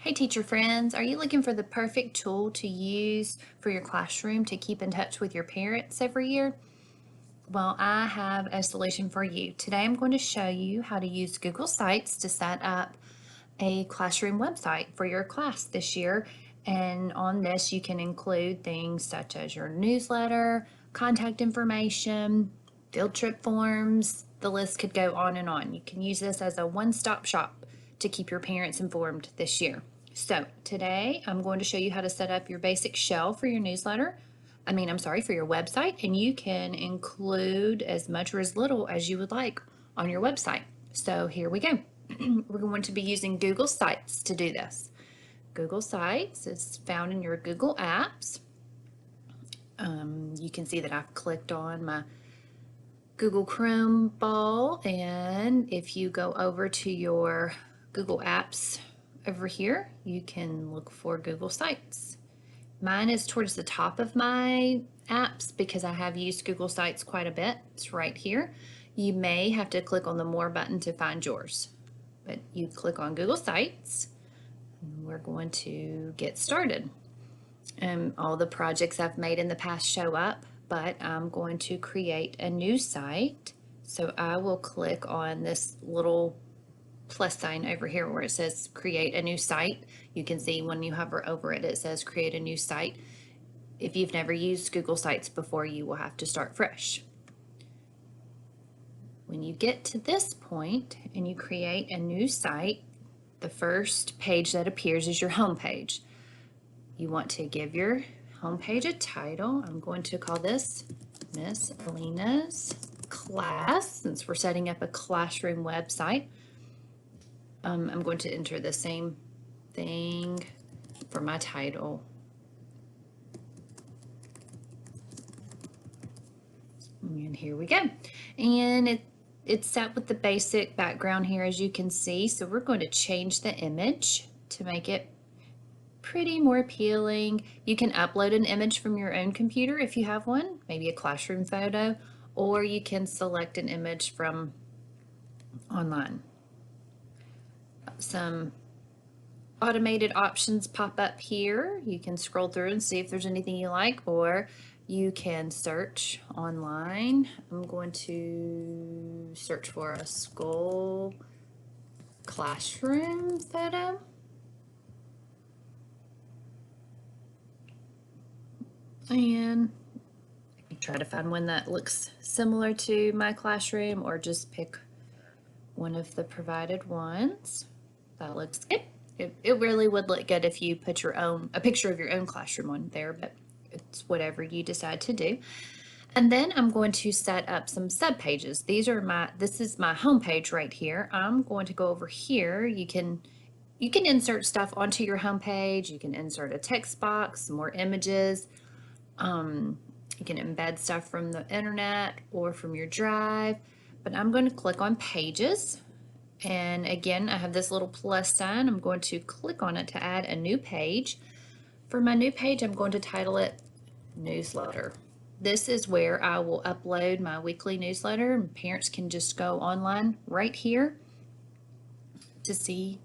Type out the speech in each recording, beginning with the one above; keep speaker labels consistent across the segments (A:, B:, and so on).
A: Hey teacher friends, are you looking for the perfect tool to use for your classroom to keep in touch with your parents every year? Well, I have a solution for you. Today I'm going to show you how to use Google Sites to set up a classroom website for your class this year. And on this, you can include things such as your newsletter, contact information, field trip forms. The list could go on and on. You can use this as a one-stop shop to keep your parents informed this year. So today I'm going to show you how to set up your basic shell for your newsletter. For your website, and you can include as much or as little as you would like on your website. So here we go. We're going to be using Google Sites to do this. Google Sites is found in your Google Apps. You can see that I've clicked on my Google Chrome ball, and if you go over to your Google Apps over here, you can look for Google Sites. Mine is towards the top of my apps because I have used Google Sites quite a bit. It's right here. You may have to click on the More button to find yours, but you click on Google Sites and we're going to get started. All the projects I've made in the past show up, but I'm going to create a new site. So I will click on this little plus sign over here where it says create a new site. You can see when you hover over it, it says create a new site. If you've never used Google Sites before, you will have to start fresh. When you get to this point and you create a new site, the first page that appears is your home page. You want to give your home page a title. I'm going to call this Miss Alina's Class, since we're setting up a classroom website. I'm going to enter the same thing for my title. And here we go. And it's set with the basic background here, as you can see. So we're going to change the image to make it pretty more appealing. You can upload an image from your own computer if you have one, maybe a classroom photo, or you can select an image from online. Some automated options pop up here. You can scroll through and see if there's anything you like, or you can search online. I'm going to search for a school classroom photo. And try to find one that looks similar to my classroom, or just pick one of the provided ones. That looks good. It really would look good if you put a picture of your own classroom on there, but it's whatever you decide to do. And then I'm going to set up some sub pages. This is my home page right here. I'm going to go over here. You can insert stuff onto your home page. You can insert a text box, some more images. You can embed stuff from the internet or from your drive, but I'm going to click on Pages. And again, I have this little plus sign. I'm going to click on it to add a new page. For my new page, I'm going to title it Newsletter. This is where I will upload my weekly newsletter. Parents can just go online right here to see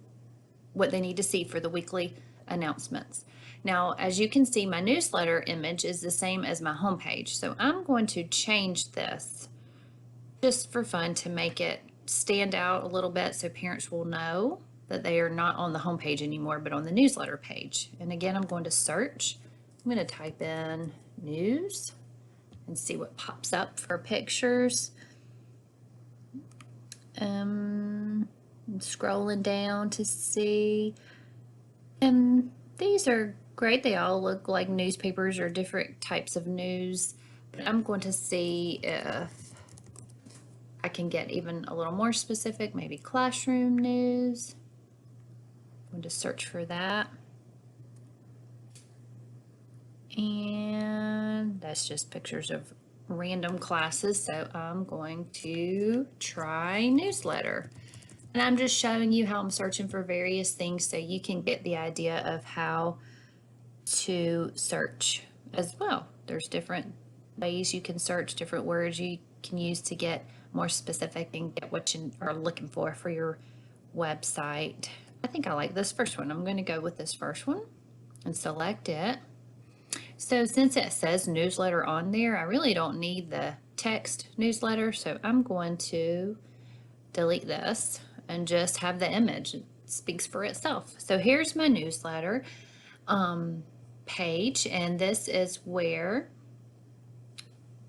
A: what they need to see for the weekly announcements. Now, as you can see, my newsletter image is the same as my homepage. So I'm going to change this just for fun to make it stand out a little bit so parents will know that they are not on the homepage anymore, but on the newsletter page. And again, I'm going to search. I'm going to type in news and see what pops up for pictures. I'm scrolling down to see. And these are great. They all look like newspapers or different types of news. But I'm going to see if I can get even a little more specific, maybe classroom news. I'm going to search for that. And that's just pictures of random classes. So I'm going to try newsletter. And I'm just showing you how I'm searching for various things so you can get the idea of how to search as well. There's different ways you can search, different words you can use to get more specific and get what you are looking for your website. I think I like this first one. I'm going to go with this first one and select it. So since it says newsletter on there, I really don't need the text newsletter. So I'm going to delete this and just have the image. It speaks for itself. So here's my newsletter page, and this is where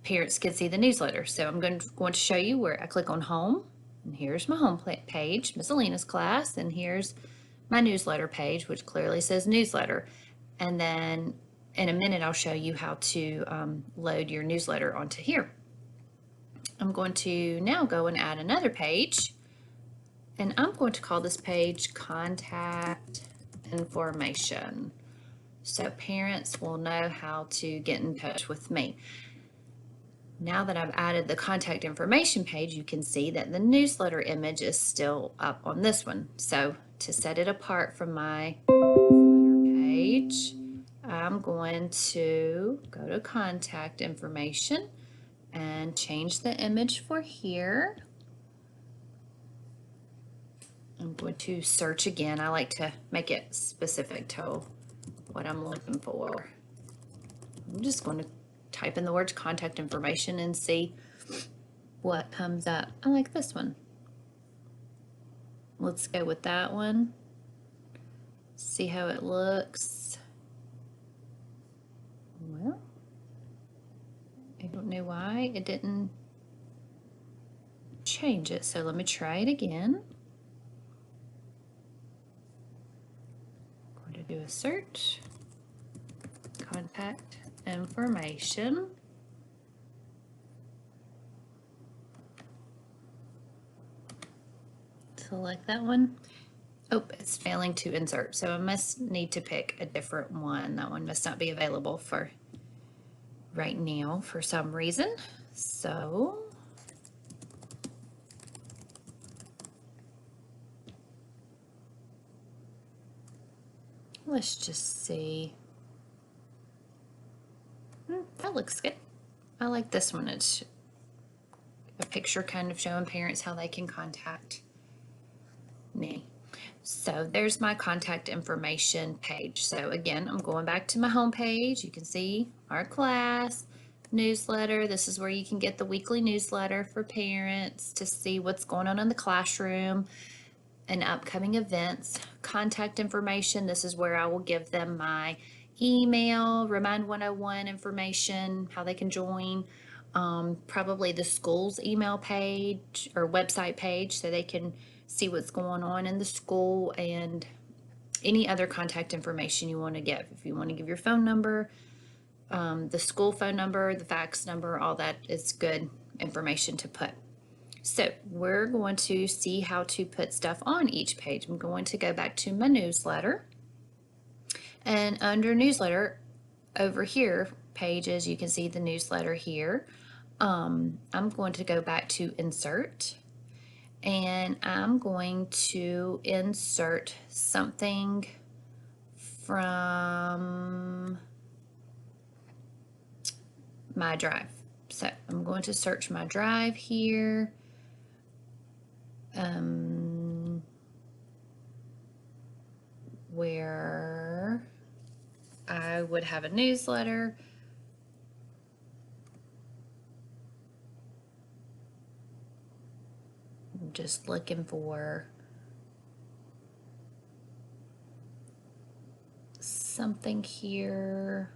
A: parents can see the newsletter. So I'm going to show you where I click on home, and here's my home page, Miss Alina's class, and here's my newsletter page, which clearly says newsletter. And then in a minute, I'll show you how to load your newsletter onto here. I'm going to now go and add another page, and I'm going to call this page Contact Information, so parents will know how to get in touch with me. Now that I've added the contact information page, you can see that the newsletter image is still up on this one. So to set it apart from my newsletter page, I'm going to go to contact information and change the image for here. I'm going to search again. I like to make it specific to what I'm looking for. I'm just going to type in the words contact information and see what comes up. I like this one. Let's go with that one. See how it looks. Well, I don't know why it didn't change it, so let me try it again. I'm going to do a search. Contact information. Select that one. Oh, it's failing to insert, so I must need to pick a different one. That one must not be available for right now for some reason. So let's just see. That looks good. I like this one. It's a picture kind of showing parents how they can contact me. So there's my contact information page. So again, I'm going back to my home page. You can see our class newsletter. This is where you can get the weekly newsletter for parents to see what's going on in the classroom and upcoming events. Contact information. This is where I will give them my email, Remind 101 information, how they can join, probably the school's email page or website page so they can see what's going on in the school, and any other contact information you want to give. If you want to give your phone number, the school phone number, the fax number, all that is good information to put. So we're going to see how to put stuff on each page. I'm going to go back to my newsletter, and under newsletter over here, pages, you can see the newsletter here. I'm going to go back to insert, and I'm going to insert something from my drive. So I'm going to search my drive here. Where I would have a newsletter. I'm just looking for something here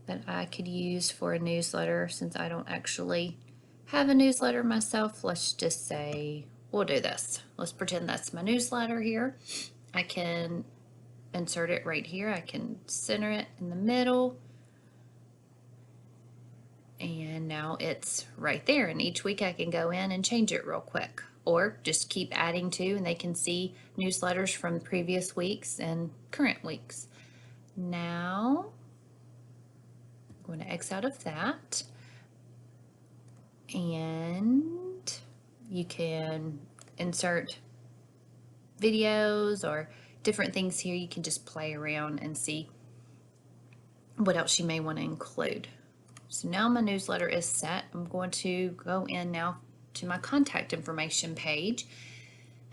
A: that I could use for a newsletter. Since I don't actually have a newsletter myself, let's just say we'll do this. Let's pretend that's my newsletter here. I can insert it right here. I can center it in the middle. And now it's right there. And each week I can go in and change it real quick, or just keep adding to, and they can see newsletters from previous weeks and current weeks. Now I'm going to X out of that. And you can insert videos or different things here. You can just play around and see what else you may want to include. So now my newsletter is set. I'm going to go in now to my contact information page,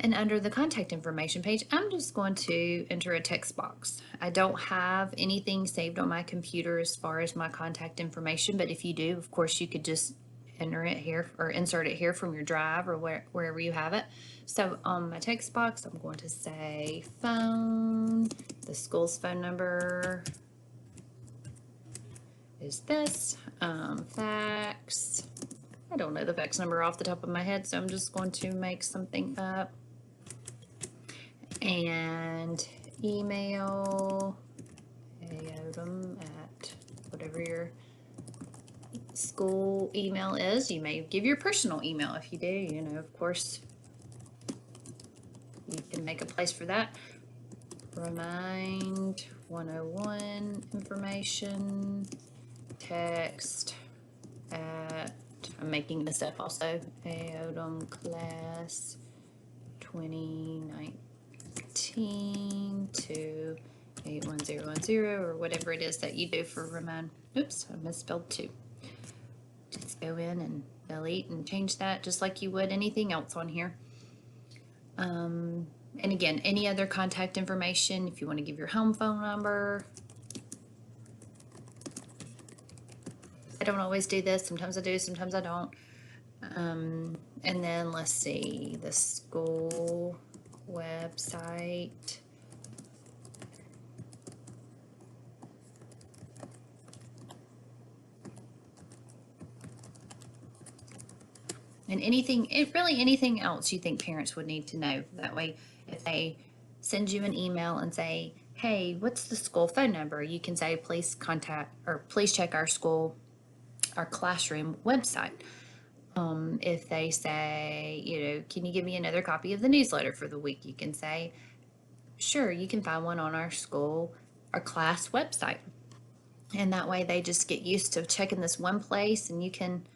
A: And under the contact information page, I'm just going to enter a text box. I don't have anything saved on my computer as far as my contact information, but if you do, of course, you could just enter it here or insert it here from your drive or wherever you have it. So on my text box, I'm going to say phone, the school's phone number is this, fax. I don't know the fax number off the top of my head, so I'm just going to make something up. And email Odom at whatever your school email is. You may give your personal email if you do, you know, of course, you can make a place for that. Remind 101 information, text at, I'm making this up also, Odom class 2019 to 81010 or whatever it is that you do for remind. Oops, I misspelled 2. Just go in and delete and change that just like you would anything else on here. And again, any other contact information, if you want to give your home phone number. I don't always do this. Sometimes I do, sometimes I don't. And then let's see, the school website. And anything, really anything else you think parents would need to know. That way, if they send you an email and say, hey, what's the school phone number? You can say, please contact or please check our school, our classroom website. If they say, you know, can you give me another copy of the newsletter for the week? You can say, sure, you can find one on our school, our class website. And that way they just get used to checking this one place and you can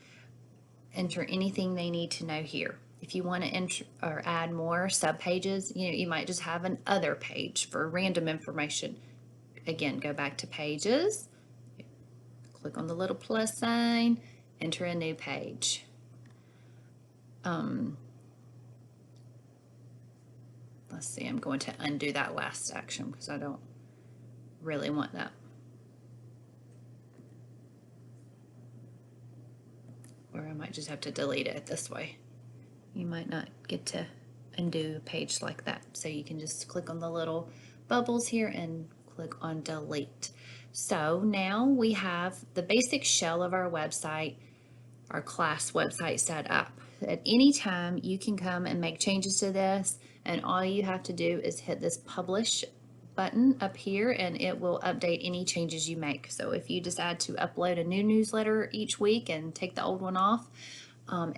A: enter anything they need to know here. If you want to enter or add more sub pages, you know, you might just have an other page for random information. Again, go back to pages, click on the little plus sign, enter a new page. Let's see, I'm going to undo that last action because I don't really want that. Or I might just have to delete it this way. You might not get to undo a page like that. So you can just click on the little bubbles here and click on delete. So now we have the basic shell of our website, our class website set up. At any time you can come and make changes to this, and all you have to do is hit this publish button up here and it will update any changes you make. So if you decide to upload a new newsletter each week and take the old one off,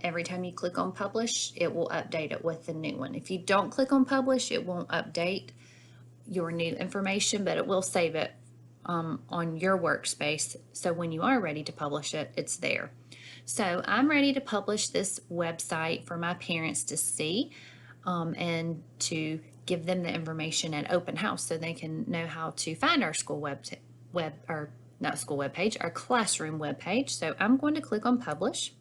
A: every time you click on publish, it will update it with the new one. If you don't click on publish, it won't update your new information, but it will save it on your workspace. So when you are ready to publish it, it's there. So I'm ready to publish this website for my parents to see and to give them the information at open house so they can know how to find our school our classroom web page. So I'm going to click on publish.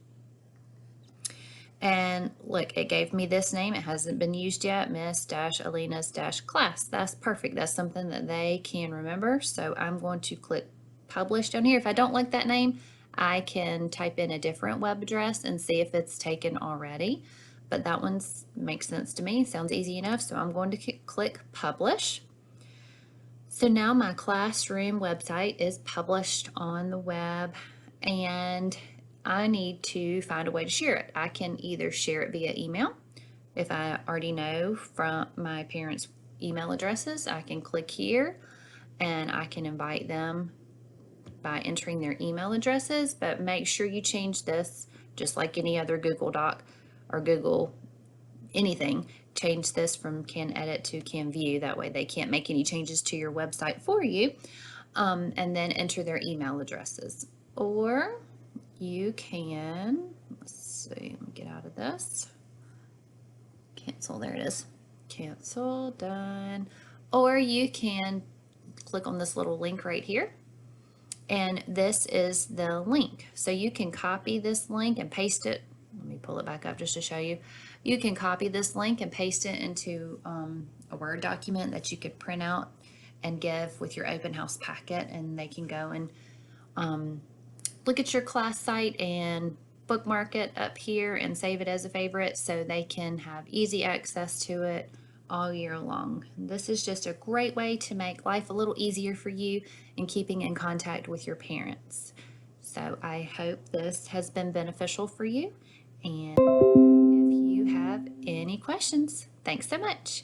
A: And look, it gave me this name. It hasn't been used yet, Miss-Alina's-class. That's perfect. That's something that they can remember. So I'm going to click publish down here. If I don't like that name, I can type in a different web address and see if it's taken already. But that one makes sense to me. Sounds easy enough. So I'm going to click publish. So now my classroom website is published on the web, and I need to find a way to share it. I can either share it via email. If I already know from my parents' email addresses, I can click here and I can invite them by entering their email addresses, but make sure you change this just like any other Google Doc or Google anything. Change this from can edit to can view. That way they can't make any changes to your website for you. And then enter their email addresses. Or you can, let's see, let me get out of this. Cancel, there it is. Cancel, done. Or you can click on this little link right here. And this is the link. So you can copy this link and paste it. Let me pull it back up just to show you. You can copy this link and paste it into a Word document that you could print out and give with your open house packet, and they can go and look at your class site and bookmark it up here and save it as a favorite so they can have easy access to it all year long. This is just a great way to make life a little easier for you in keeping in contact with your parents. So I hope this has been beneficial for you. And if you have any questions, thanks so much.